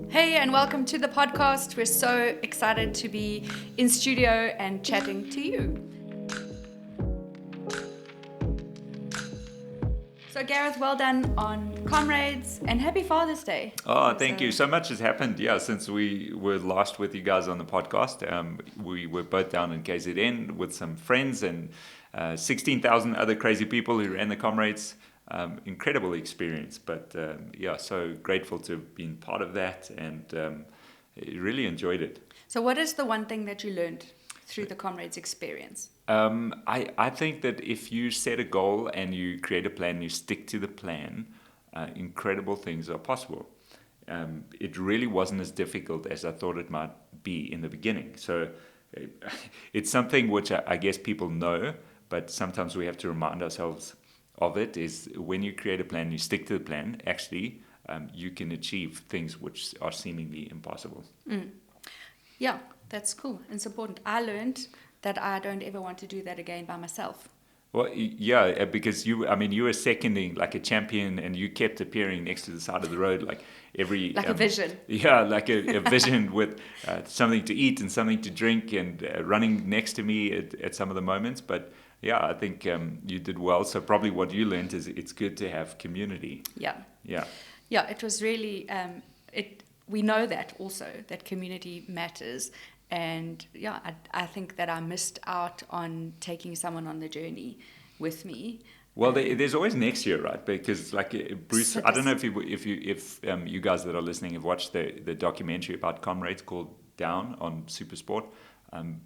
Hey, and welcome to the podcast. We're so excited to be in studio and chatting to you. So, Gareth, well done on Comrades and happy Father's Day. Oh, thank you. So much has happened, since we were last with you guys on the podcast. We were both down in KZN with some friends and 16,000 other crazy people who ran the Comrades. Incredible experience, but so grateful to have been part of that and really enjoyed it. So, what is the one thing that you learned through the Comrades experience? I think that if you set a goal and you create a plan, you stick to the plan, incredible things are possible. It really wasn't as difficult as I thought it might be in the beginning. So it's something which I guess people know, but sometimes we have to remind ourselves of it, is when you create a plan, you stick to the plan, actually, you can achieve things which are seemingly impossible. Yeah, that's cool. It's important. I learned that I don't ever want to do that again by myself. Well, because you were seconding like a champion, and you kept appearing next to the side of the road, like every Like a vision. Yeah, like a vision with something to eat and something to drink, and running next to me at some of the moments. But yeah, I think you did well. So probably what you learned is it's good to have community. Yeah. Yeah. Yeah, it was really, we know that also, that community matters. And yeah, I think that I missed out on taking someone on the journey with me. Well, there's always next year, right? Because like Bruce, So I don't know if you guys that are listening have watched the documentary about Comrades called Down on Supersport.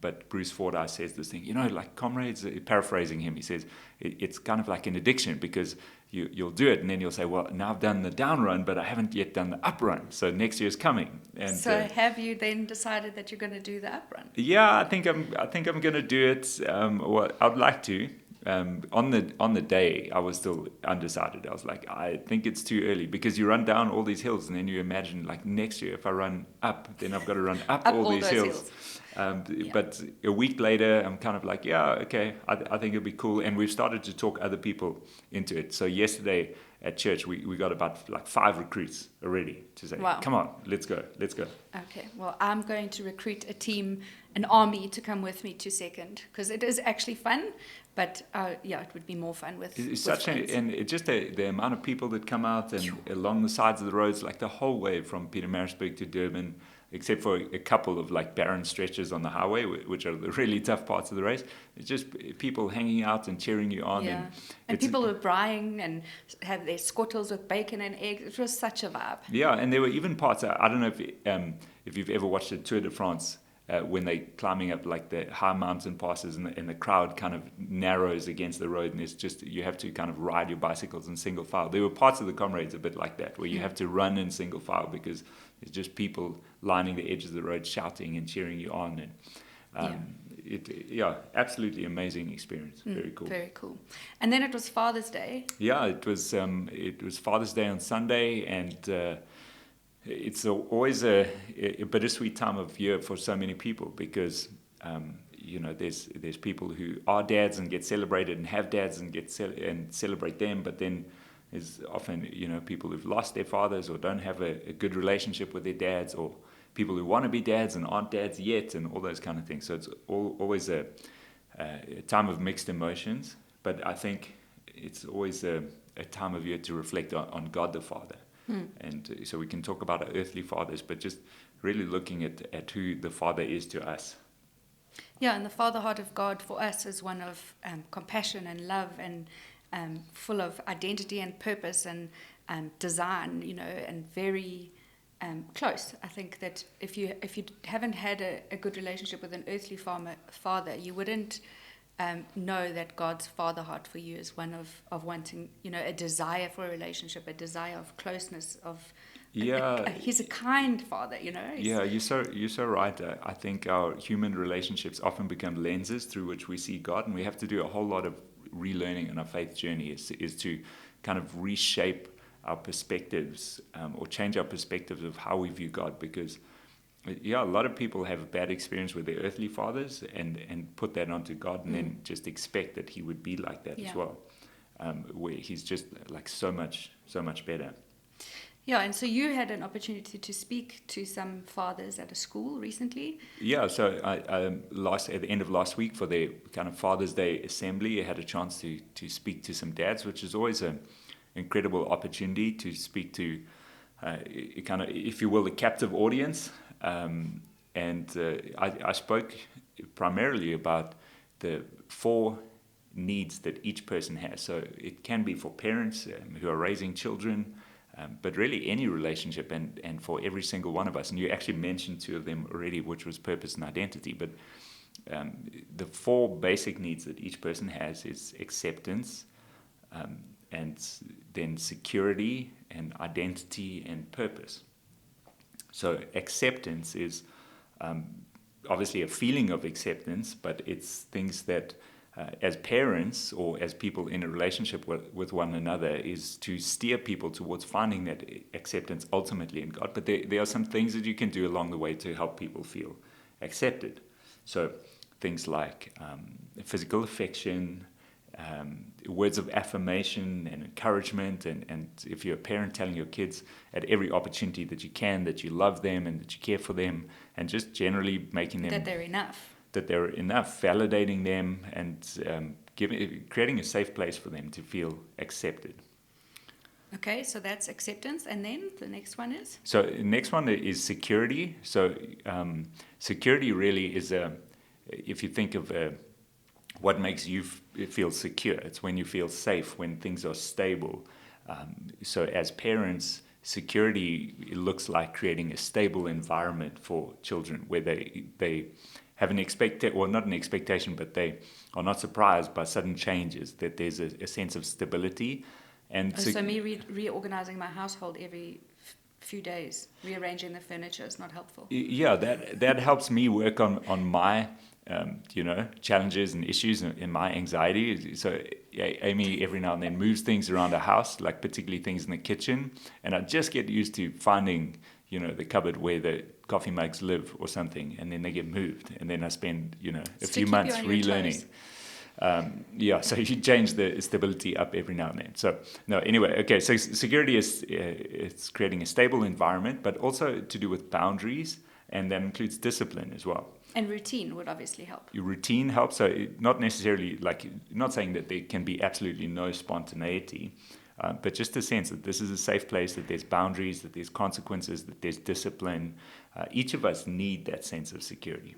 But Bruce Fordyce says this thing, like Comrades, paraphrasing him, he says it's kind of like an addiction, because you'll do it and then you'll say, well, now I've done the down run, but I haven't yet done the up run. So next year's coming. And so have you then decided that you're going to do the up run? yeah, I think I'm going to do it. Well, I'd like to. On the day, I was still undecided. I was like, I think it's too early, because you run down all these hills and then you imagine like next year if I run up, then I've got to run up all these hills. But a week later, I'm kind of like, yeah, okay, I think it'd be cool. And we've started to talk other people into it. So yesterday at church, we got about like 5 recruits already to say, wow, come on, let's go. Okay, well, I'm going to recruit a team, an army to come with me to second, because it is actually fun. But it would be more fun with friends. And it's just the amount of people that come out and along the sides of the roads, like the whole way from Pietermaritzburg to Durban, except for a couple of like barren stretches on the highway, which are the really tough parts of the race. It's just people hanging out and cheering you on. Yeah. And people were braaiing and had their scottles with bacon and eggs. It was such a vibe. Yeah, and there were even parts, I don't know if you've ever watched the Tour de France, when they're climbing up like the high mountain passes, and the crowd kind of narrows against the road, and it's just, you have to kind of ride your bicycles in single file. There were parts of the Comrades a bit like that, where you have to run in single file, because it's just people lining the edge of the road shouting and cheering you on. And absolutely amazing experience. Very cool. Very cool. And then it was Father's Day. Yeah, it was Father's Day on Sunday, and it's always a bittersweet time of year for so many people, because there's people who are dads and get celebrated, and have dads and and celebrate them, but then there's often people who've lost their fathers or don't have a good relationship with their dads, or people who want to be dads and aren't dads yet, and all those kind of things. So it's always a time of mixed emotions, but I think it's always a time of year to reflect on God the Father. And so we can talk about our earthly fathers, but just really looking at who the Father is to us. Yeah, and the Father heart of God for us is one of compassion and love, and full of identity and purpose and design, and very close. I think that if you haven't had a good relationship with an earthly father, you wouldn't know that God's father heart for you is one of wanting, a desire for a relationship, a desire of closeness, he's a kind father, Yeah, you're so right. I think our human relationships often become lenses through which we see God, and we have to do a whole lot of relearning in our faith journey is to kind of reshape our perspectives, or change our perspectives of how we view God, because a lot of people have a bad experience with their earthly fathers and put that onto God, and then just expect that he would be like that as well, where he's just like so much better. Yeah, and so you had an opportunity to speak to some fathers at a school recently. Yeah, so at the end of last week for their kind of Father's Day assembly, I had a chance to speak to some dads, which is always an incredible opportunity to speak to, kind of, if you will, the captive audience. I spoke primarily about the 4 needs that each person has. So it can be for parents who are raising children, but really any relationship and for every single one of us. And you actually mentioned 2 of them already, which was purpose and identity. But the 4 basic needs that each person has is acceptance, and then security and identity and purpose. So acceptance is obviously a feeling of acceptance, but it's things that as parents or as people in a relationship with one another is to steer people towards finding that acceptance ultimately in God. But there are some things that you can do along the way to help people feel accepted. So things like physical affection, words of affirmation and encouragement, and if you're a parent, telling your kids at every opportunity that you can that you love them and that you care for them, and just generally making them That they're enough. Validating them, and creating a safe place for them to feel accepted. Okay, so that's acceptance, and then the next one is? So the next one is security. So security really is if you think of what makes you feel secure, it's when you feel safe, when things are stable. So as parents, security looks like creating a stable environment for children where they have not an expectation, but they are not surprised by sudden changes, that there's a sense of stability. And so me reorganizing my household every few days, rearranging the furniture is not helpful. Yeah, that helps me work on my challenges and issues and my anxiety. So Amy every now and then moves things around the house, like particularly things in the kitchen, and I just get used to finding the cupboard where the coffee mugs live or something, and then they get moved, and then I spend a few months relearning. So you change the stability up every now and then. So so security is it's creating a stable environment, but also to do with boundaries, and that includes discipline as well. And routine would obviously help. Your routine helps. So not necessarily not saying that there can be absolutely no spontaneity, but just a sense that this is a safe place, that there's boundaries, that there's consequences, that there's discipline. Each of us need that sense of security.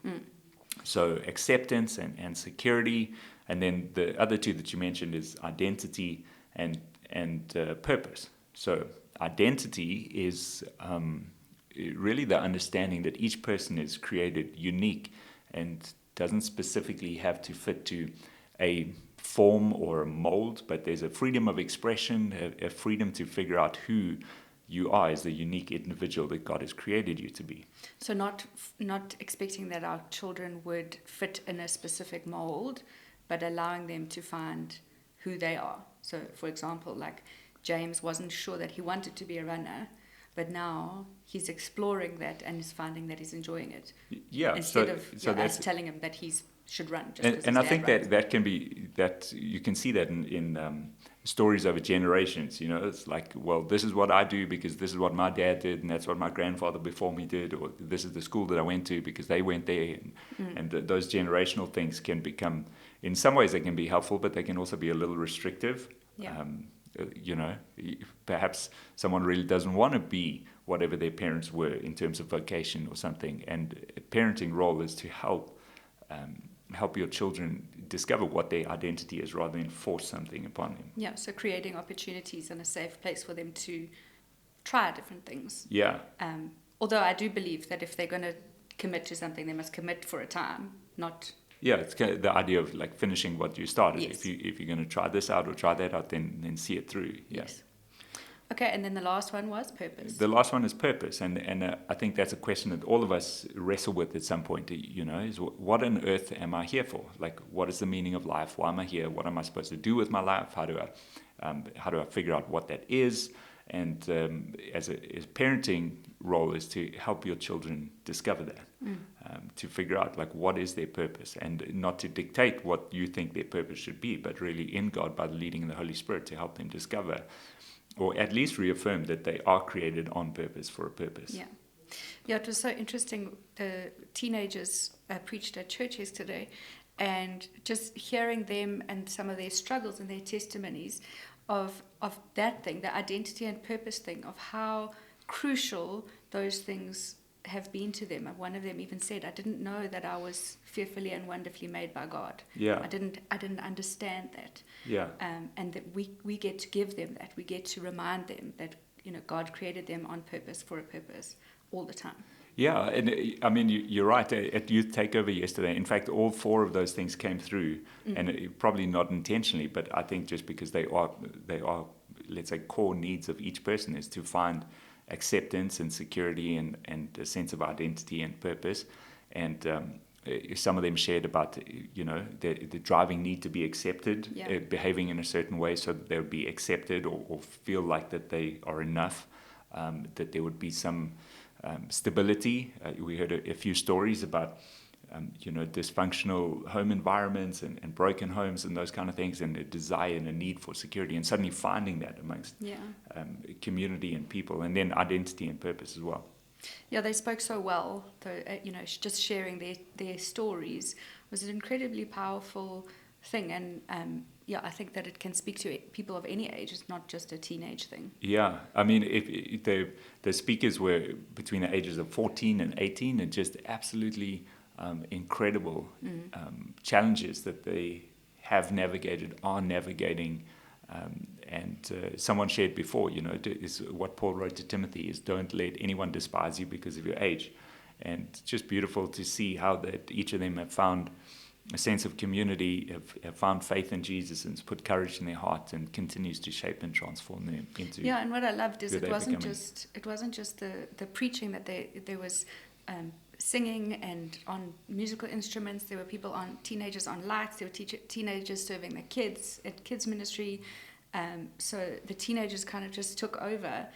So acceptance and security, and then the other 2 that you mentioned is identity and purpose. So identity is really the understanding that each person is created unique and doesn't specifically have to fit to a form or a mold, but there's a freedom of expression, a freedom to figure out who you are as the unique individual that God has created you to be. So not expecting that our children would fit in a specific mold, but allowing them to find who they are. So, for example, like James wasn't sure that he wanted to be a runner, but now he's exploring that and is finding that he's enjoying it. Yeah. Instead of us telling him that he should run. And I think that can be, that you can see that in stories over generations. It's like, well, this is what I do because this is what my dad did, and that's what my grandfather before me did, or this is the school that I went to because they went there. And those generational things can become, in some ways they can be helpful, but they can also be a little restrictive. Yeah. Perhaps someone really doesn't want to be whatever their parents were in terms of vocation or something, and a parenting role is to help your children discover what their identity is rather than force something upon them. Yeah, so creating opportunities and a safe place for them to try different things. Yeah. Although I do believe that if they're going to commit to something, they must commit for a time, not... Yeah, it's kind of the idea of like finishing what you started. Yes. If you're going to try this out or try that out, then see it through. Yeah. Yes. Okay, and then the last one was purpose. The last one is purpose, and I think that's a question that all of us wrestle with at some point. Is what on earth am I here for? Like, what is the meaning of life? Why am I here? What am I supposed to do with my life? How do I figure out what that is? And as a parenting role is to help your children discover that, to figure out like what is their purpose, and not to dictate what you think their purpose should be, but really in God by the leading of the Holy Spirit to help them discover or at least reaffirm that they are created on purpose for a purpose. Yeah. Yeah, it was so interesting. The teenagers preached at church yesterday, and just hearing them and some of their struggles and their testimonies of that thing, the identity and purpose thing, of how crucial those things have been to them. And one of them even said, "I didn't know that I was fearfully and wonderfully made by God. Yeah. I didn't understand that." Yeah. And that we get to give them that. We get to remind them that God created them on purpose for a purpose all the time. Yeah, and I mean, you're right. At Youth Takeover yesterday, in fact, all four of those things came through, and probably not intentionally, but I think just because they are, let's say, core needs of each person is to find acceptance and security and a sense of identity and purpose. And some of them shared about, the driving need to be accepted, behaving in a certain way so that they would be accepted or feel like that they are enough, that there would be some stability. We heard a few stories about, dysfunctional home environments and broken homes and those kind of things, and a desire and a need for security, and suddenly finding that amongst community and people, and then identity and purpose as well. Yeah, they spoke so well. Just sharing their stories was an incredibly powerful thing, and I think that it can speak to people of any age. It's not just a teenage thing. Yeah, I mean, if the speakers were between the ages of 14 and 18, and just absolutely incredible challenges that they are navigating. And someone shared before, is what Paul wrote to Timothy is, don't let anyone despise you because of your age. And it's just beautiful to see how that each of them have found a sense of community, have found faith in Jesus, and put courage in their heart, and continues to shape and transform them into. Yeah, and what I loved is it wasn't just the preaching, that there was singing and on musical instruments. There were teenagers on lights. There were teenagers serving the kids at kids ministry. So the teenagers kind of just took over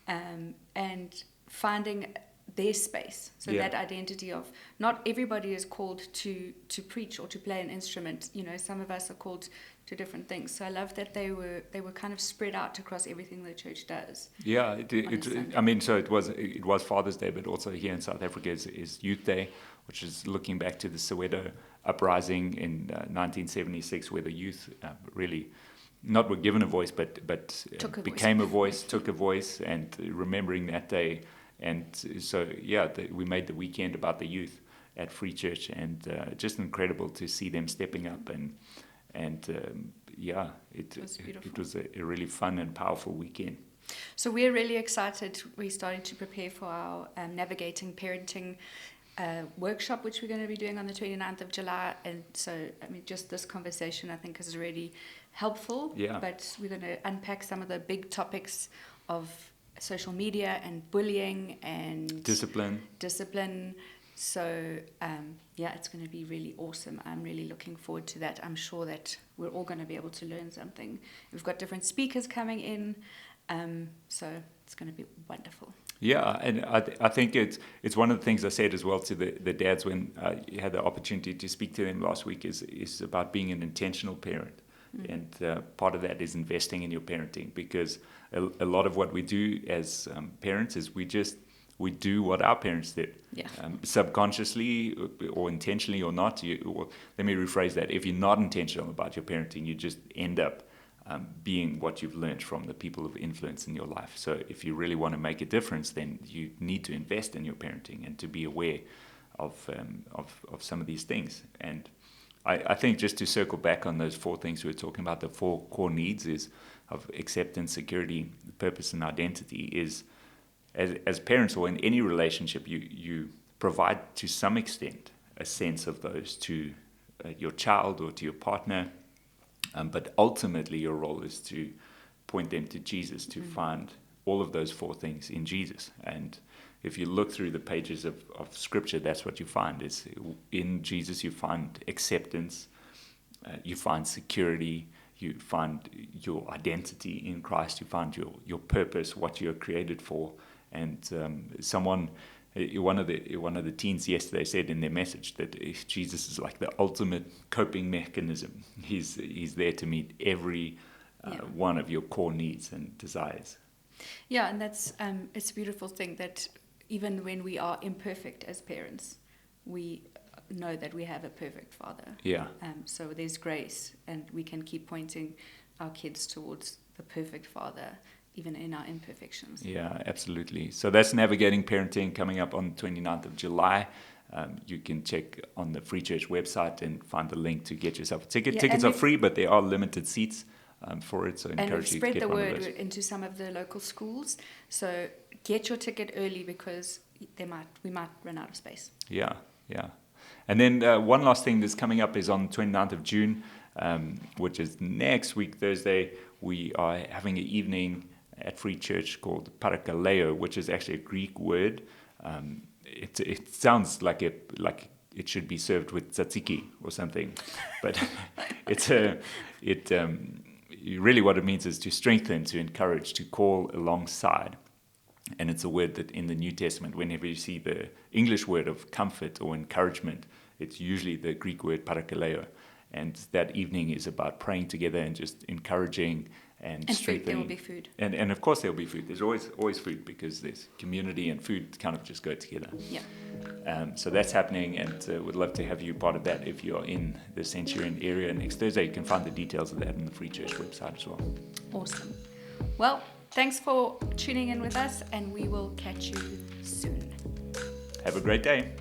and finding their space. So that identity of not everybody is called to preach or to play an instrument. Some of us are called to different things. So I love that they were kind of spread out across everything the church does. Yeah, so it was Father's Day, but also here in South Africa is Youth Day, which is looking back to the Soweto uprising in 1976, where the youth really not were given a voice, but became a voice, took a voice, and remembering that day. And so, we made the weekend about the youth at Free Church, and just incredible to see them stepping up, it was a really fun and powerful weekend. So we're really excited. We're starting to prepare for our Navigating Parenting workshop, which we're going to be doing on the 29th of July. And so, just this conversation, I think, is really helpful. Yeah. But we're going to unpack some of the big topics of social media and bullying and discipline. So it's going to be really awesome. I'm really looking forward to that. I'm sure that we're all going to be able to learn something. We've got different speakers coming in, so it's going to be wonderful. Yeah, and I think it's one of the things I said as well to the dads when I had the opportunity to speak to them last week is about being an intentional parent. And part of that is investing in your parenting, because a lot of what we do as parents is we do what our parents did, subconsciously or intentionally or not. Let me rephrase that. If you're not intentional about your parenting, you just end up being what you've learned from the people of influence in your life. So if you really want to make a difference, then you need to invest in your parenting and to be aware of some of these things. And I think, just to circle back on those four things we were talking about, the four core needs is of acceptance, security, purpose, and identity, is as parents or in any relationship, you provide to some extent a sense of those to your child or to your partner, but ultimately your role is to point them to Jesus, to find all of those four things in Jesus. And if you look through the pages of Scripture, that's what you find. Is in Jesus you find acceptance, you find security, you find your identity in Christ, you find your purpose, what you're created for. And one of the teens yesterday said in their message that Jesus is like the ultimate coping mechanism. He's there to meet every one of your core needs and desires. Yeah, and that's it's a beautiful thing that even when we are imperfect as parents, we know that we have a perfect Father. Yeah. So there's grace, and we can keep pointing our kids towards the perfect Father, even in our imperfections. Yeah, absolutely. So that's Navigating Parenting coming up on 29th of July. You can check on the Free Church website and find the link to get yourself a ticket. Yeah, Tickets are free, but there are limited seats for it, so I And we've encourage you to spread get the one of word those. into some of the local schools. So get your ticket early because we might run out of space. Yeah, yeah. And then one last thing that's coming up is on 29th of June, which is next week, Thursday. We are having an evening at Free Church called parakaleo, which is actually a Greek word. It sounds like it should be served with tzatziki or something, but really what it means is to strengthen, to encourage, to call alongside. And it's a word that in the New Testament, whenever you see the English word of comfort or encouragement, it's usually the Greek word parakaleo. And that evening is about praying together and just encouraging and strengthening. Food, there will be food. And of course there will be food. There's always food because there's community and food kind of just go together. Yeah. So that's happening, and would love to have you part of that if you're in the Centurion area next Thursday. You can find the details of that on the Free Church website as well. Awesome. Well, thanks for tuning in with us, and we will catch you soon. Have a great day.